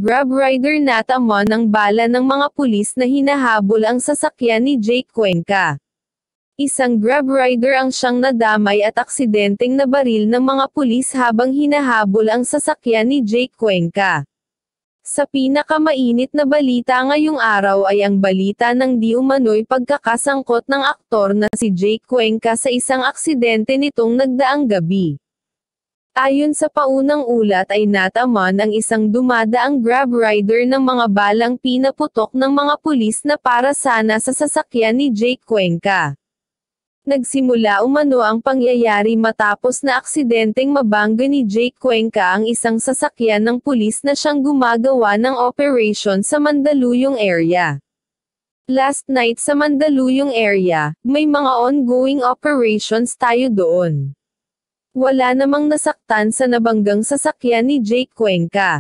Grab rider natamaan ng bala ng mga pulis na hinahabol ang sasakyan ni Jake Cuenca. Isang Grab rider ang siyang nadamay at aksidenteng nabaril ng mga pulis habang hinahabol ang sasakyan ni Jake Cuenca. Sa pinakamainit na balita ngayong araw ay ang balita ng di umano'y pagkakasangkot ng aktor na si Jake Cuenca sa isang aksidente nitong nagdaang gabi. Ayon sa paunang ulat ay natamaan ang isang dumadaang Grab rider ng mga balang pinaputok ng mga pulis na para sana sa sasakyan ni Jake Cuenca. Nagsimula umano ang pangyayari matapos na aksidenteng mabangga ni Jake Cuenca ang isang sasakyan ng pulis na siyang gumagawa ng operation sa Mandaluyong area. Last night sa Mandaluyong area, may mga ongoing operations tayo doon. Wala namang nasaktan sa nabanggang sasakyan ni Jake Cuenca.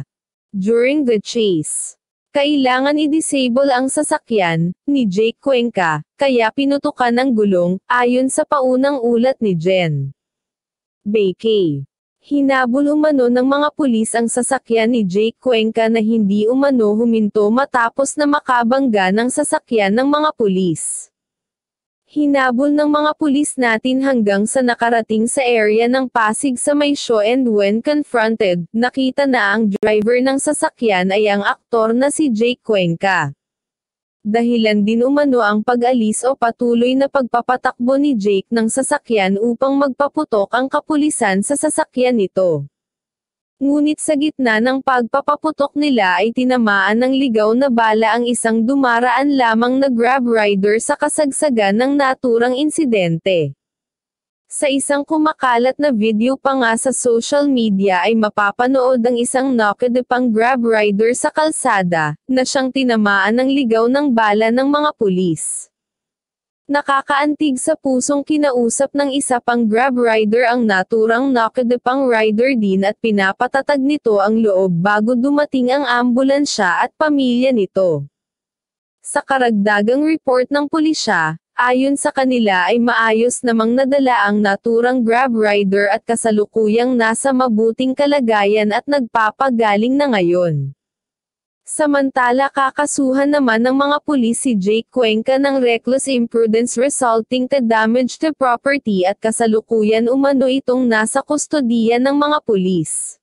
During the chase, kailangan i-disable ang sasakyan ni Jake Cuenca, kaya pinutukan ng gulong, ayon sa paunang ulat ni Jen Bakay. Hinabol umano ng mga pulis ang sasakyan ni Jake Cuenca na hindi umano huminto matapos na makabangga ng sasakyan ng mga pulis. Hinabol ng mga pulis natin hanggang sa nakarating sa area ng Pasig sa Maisyo and when confronted, nakita na ang driver ng sasakyan ay ang aktor na si Jake Cuenca. Dahilan din umano ang pag-alis o patuloy na pagpapatakbo ni Jake ng sasakyan upang magpaputok ang kapulisan sa sasakyan nito. Ngunit sa gitna ng pagpapaputok nila ay tinamaan ng ligaw na bala ang isang dumaraan lamang na Grab rider sa kasagsagan ng naturang insidente. Sa isang kumakalat na video pa nga sa social media ay mapapanood ang isang nakadepang Grab rider sa kalsada, na siyang tinamaan ng ligaw ng bala ng mga pulis. Nakakaantig sa pusong kinausap ng isa pang Grab rider ang naturang nakadepang rider din at pinapatatag nito ang loob bago dumating ang ambulansya at pamilya nito. Sa karagdagang report ng pulisya, ayon sa kanila ay maayos namang nadala ang naturang Grab rider at kasalukuyang nasa mabuting kalagayan at nagpapagaling na ngayon. Samantala kakasuhan naman ng mga pulis si Jake Cuenca ng reckless imprudence resulting to damage to property at kasalukuyan umano itong nasa kustodiya ng mga pulis.